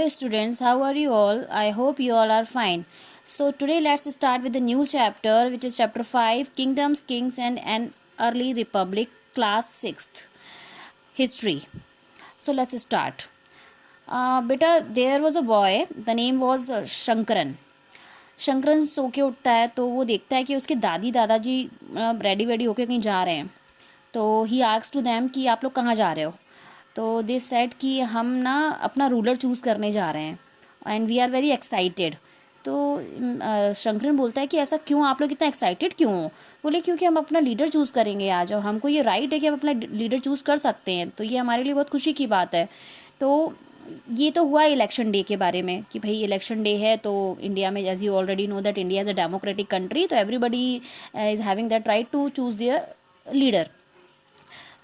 Hey students, how are you all? I hope you all are fine. So today let's start with the new chapter, which is chapter 5, Kingdoms, Kings and an Early Republic, class 6th, History. So let's start. Beta, there was a boy, the name was Shankaran. Shankaran सो के उठता है तो वो देखता है कि उसके दादी दादाजी रेडी वेडी होके कहीं जा रहे हैं. तो ही आस्क्स टू देम कि आप लोग कहाँ जा रहे हो. तो दे सेड कि हम ना अपना रूलर चूज़ करने जा रहे हैं and we are very excited. तो शंकरन बोलता है कि ऐसा क्यों, आप लोग इतना एक्साइटेड क्यों हो. बोले क्योंकि हम अपना लीडर चूज़ करेंगे आज और हमको ये राइट है कि हम अपना लीडर चूज़ कर सकते हैं, तो ये हमारे लिए बहुत खुशी की बात है. तो ये तो हुआ इलेक्शन डे के बारे में कि भाई इलेक्शन डे है तो इंडिया में, as you already know that India is a democratic country, तो everybody is having that right to choose their leader.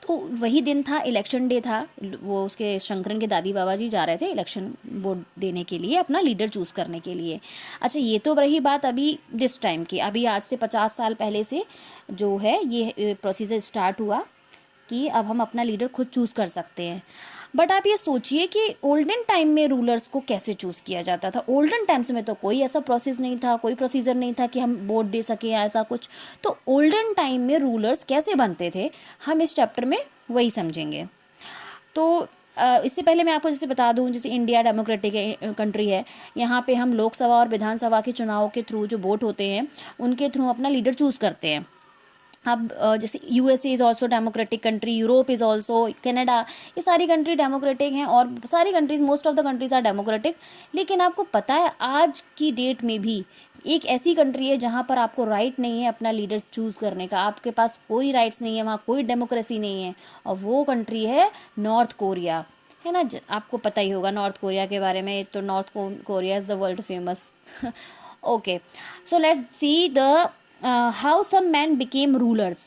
तो वही दिन था, इलेक्शन डे था. वो उसके शंकरन के दादी बाबा जी जा रहे थे इलेक्शन वोट देने के लिए, अपना लीडर चूज़ करने के लिए. अच्छा, ये तो रही बात अभी दिस टाइम की. अभी आज से 50 साल पहले से जो है ये प्रोसीजर स्टार्ट हुआ कि अब हम अपना लीडर खुद चूज़ कर सकते हैं. बट आप ये सोचिए कि ओल्डन टाइम में रूलर्स को कैसे चूज़ किया जाता था. ओल्डन टाइम्स में तो कोई ऐसा प्रोसेस नहीं था, कोई प्रोसीजर नहीं था कि हम वोट दे सकें या ऐसा कुछ. तो ओल्डन टाइम में रूलर्स कैसे बनते थे, हम इस चैप्टर में वही समझेंगे. तो इससे पहले मैं आपको जैसे बता दूं, जैसे इंडिया डेमोक्रेटिक कंट्री है, यहाँ पे हम लोकसभा और विधानसभा के चुनाव के थ्रू जो वोट होते हैं उनके थ्रू अपना लीडर चूज़ करते हैं. अब जैसे USA is also democratic country, Europe is also, Canada, ये सारी कंट्री डेमोक्रेटिक हैं और सारी countries, most of the countries are democratic. लेकिन आपको पता है आज की डेट में भी एक ऐसी कंट्री है जहाँ पर आपको राइट नहीं है अपना लीडर चूज़ करने का. आपके पास कोई राइट्स नहीं है, वहाँ कोई डेमोक्रेसी नहीं है, और वो कंट्री है नॉर्थ कोरिया. है ना, आपको पता ही होगा नॉर्थ कोरिया के बारे में. तो North Korea is the world famous. Okay, so let's see the how some man became rulers.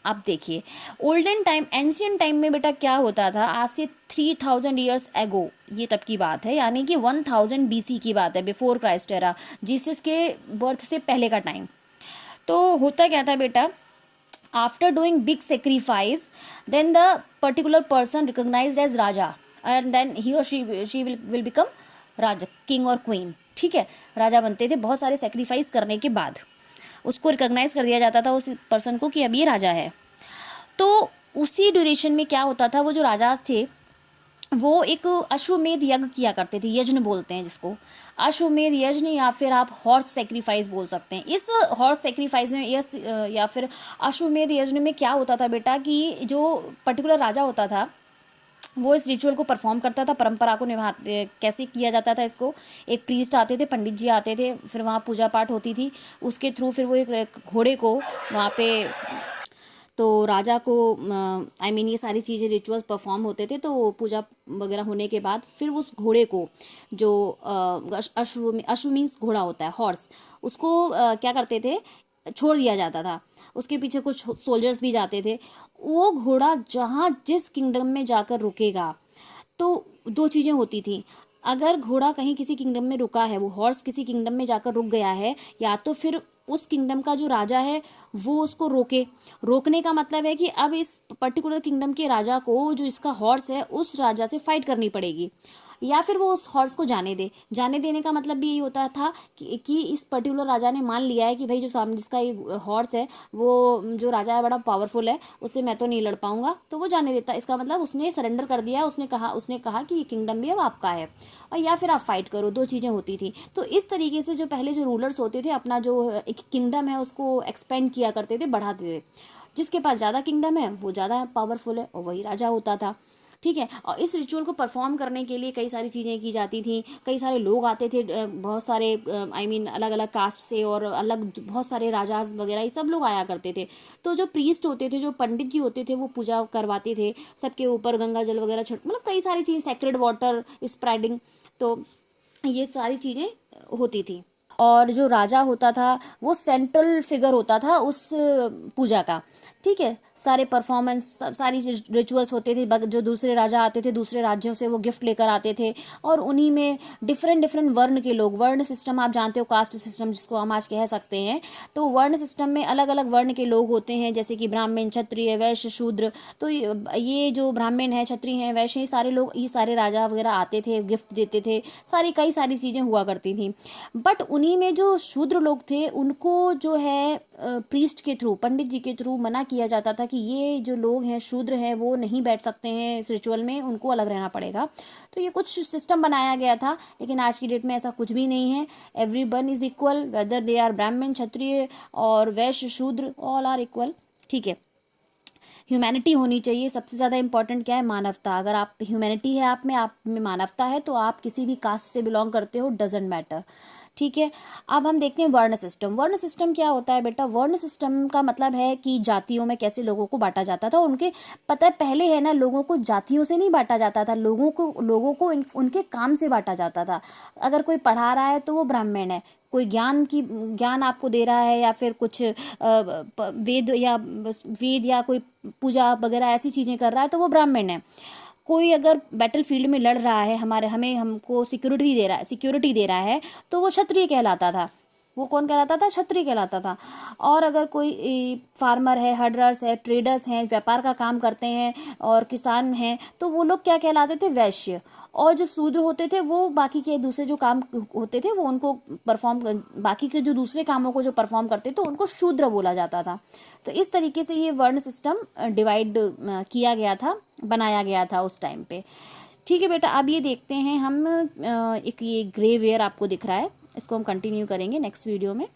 आप देखिए ओल्डन टाइम, एंशियंट टाइम में बेटा क्या होता था, आज से 3000 ईयर्स एगो, ये तब की बात है, यानी कि 1000 BC की बात है, बिफोर क्राइस्ट एरा, जीसस के बर्थ से पहले का टाइम. तो होता क्या था बेटा, after doing big sacrifice then the particular person recognised as raja and then he or she will become raja, king और क्वीन. ठीक है, राजा बनते थे बहुत सारे सेक्रीफाइस करने के बाद. उसको रिकॉग्नाइज कर दिया जाता था उस पर्सन को कि अब ये राजा है. तो उसी ड्यूरेशन में क्या होता था, वो जो राजाज थे वो एक अश्वमेध यज्ञ किया करते थे, यज्ञ बोलते हैं जिसको, अश्वमेध यज्ञ, या फिर आप हॉर्स सेक्रीफाइस बोल सकते हैं. इस हॉर्स सेक्रीफाइस में या फिर अश्वमेध यज्ञ में क्या होता था बेटा कि जो पर्टिकुलर राजा होता था वो इस रिचुअल को परफॉर्म करता था, परंपरा को निभा, कैसे किया जाता था इसको. एक प्रीस्ट आते थे, पंडित जी आते थे, फिर वहाँ पूजा पाठ होती थी, उसके थ्रू फिर वो एक घोड़े को वहाँ पे, तो राजा को आई मीन ये सारी चीज़ें रिचुअल्स परफॉर्म होते थे. तो पूजा वगैरह होने के बाद फिर उस घोड़े को, जो अश्व मीन्स घोड़ा होता है, हॉर्स, उसको क्या करते थे, छोड़ दिया जाता था. उसके पीछे कुछ सोल्जर्स भी जाते थे. वो घोड़ा जहाँ जिस किंगडम में जाकर रुकेगा, तो दो चीज़ें होती थी. अगर घोड़ा कहीं किसी किंगडम में रुका है, वो हॉर्स किसी किंगडम में जाकर रुक गया है, या तो फिर उस किंगडम का जो राजा है वो उसको रोके. रोकने का मतलब है कि अब इस पर्टिकुलर किंगडम के राजा को, जो इसका हॉर्स है, उस राजा से फाइट करनी पड़ेगी, या फिर वो उस हॉर्स को जाने दे. जाने देने का मतलब भी यही होता था कि इस पर्टिकुलर राजा ने मान लिया है कि भाई जो सामने जिसका ये हॉर्स है, वो जो राजा है बड़ा पावरफुल है, उससे मैं तो नहीं लड़ पाऊंगा, तो वो जाने देता. इसका मतलब उसने सरेंडर कर दिया, उसने कहा कि ये किंगडम भी अब आपका है, और या फिर आप फाइट करो. दो चीज़ें होती थी. तो इस तरीके से जो पहले जो रूलर्स होते थे अपना जो एक किंगडम है उसको एक्सपेंड किया करते थे, बढ़ाते थे. जिसके पास ज़्यादा किंगडम है वो ज़्यादा पावरफुल है और वही राजा होता था. ठीक है, और इस रिचुअल को परफॉर्म करने के लिए कई सारी चीज़ें की जाती थी. कई सारे लोग आते थे, बहुत सारे आई मीन अलग अलग कास्ट से, और अलग बहुत सारे राजाज वगैरह ये सब लोग आया करते थे. तो जो प्रीस्ट होते थे, जो पंडित जी होते थे, वो पूजा करवाते थे सबके ऊपर, गंगा जल वगैरह छट, मतलब कई सारी चीज़, सेक्रेड वाटर स्प्रेडिंग, तो ये सारी चीज़ें होती थी. और जो राजा होता था वो सेंट्रल फिगर होता था उस पूजा का. ठीक है। सारे परफॉर्मेंस, सारी रिचुअल्स होते थे, जो दूसरे राजा आते थे दूसरे राज्यों से वो गिफ्ट लेकर आते थे, और उन्हीं में डिफरेंट डिफरेंट वर्ण के लोग, वर्ण सिस्टम आप जानते हो, कास्ट सिस्टम जिसको हम आज कह सकते हैं, तो वर्ण सिस्टम में अलग अलग वर्ण के लोग होते हैं, जैसे कि ब्राह्मण, क्षत्रिय, वैश्य, शूद्र। तो ये जो ब्राह्मण है, क्षत्रिय हैं, वैश्य, ये सारे लोग, ये सारे राजा वगैरह आते थे, गिफ्ट देते थे, कई सारी चीज़ें हुआ करती थी। बट उन्हीं में जो शूद्र लोग थे उनको जो है प्रीस्ट के थ्रू, पंडित जी के थ्रू मना किया जाता था कि ये जो लोग हैं शूद्र हैं वो नहीं बैठ सकते हैं इस रिचुअल में, उनको अलग रहना पड़ेगा। तो ये कुछ सिस्टम बनाया गया था, लेकिन आज की डेट में ऐसा कुछ भी नहीं है। Everyone is equal, whether they are Brahmin, Kshatriya और वैश्य, शूद्र, ऑल आर इक्वल। ठीक है। ह्यूमैनिटी होनी चाहिए। सबसे ज़्यादा इंपॉर्टेंट क्या है? मानवता। अगर आप ह्यूमैनिटी है आप में मानवता है, तो आप किसी भी कास्ट से बिलोंग करते हो, डजेंट मैटर। ठीक है। अब हम देखते हैं वर्ण सिस्टम। वर्ण सिस्टम क्या होता है बेटा? वर्ण सिस्टम का मतलब है कि जातियों में कैसे लोगों को बांटा जाता था। उनके पता है पहले है ना, लोगों को जातियों से नहीं बांटा जाता था, लोगों को उनके काम से बांटा जाता था। अगर कोई पढ़ा रहा है तो वो ब्राह्मण है, कोई ज्ञान आपको दे रहा है, या फिर कुछ वेद या कोई पूजा वगैरह ऐसी चीज़ें कर रहा है, तो वो ब्राह्मण है। कोई अगर बैटल फील्ड में लड़ रहा है, हमको सिक्योरिटी दे रहा है, तो वो क्षत्रिय कहलाता था। वो कौन कहलाता था? क्षत्रिय कहलाता था। और अगर कोई फार्मर है, हर्डर्स है, ट्रेडर्स हैं, व्यापार का काम करते हैं, और किसान हैं, तो वो लोग क्या कहलाते थे? वैश्य। और जो शूद्र होते थे वो बाकी के दूसरे जो काम होते थे वो उनको बाकी के जो दूसरे कामों को जो परफॉर्म करते थे उनको शूद्र बोला जाता था। तो इस तरीके से ये वर्ण सिस्टम डिवाइड किया गया था, बनाया गया था उस टाइम पे। ठीक है बेटा, अब ये देखते हैं हम एक ये ग्रे वेयर आपको दिख रहा है, इसको हम कंटिन्यू करेंगे नेक्स्ट वीडियो में।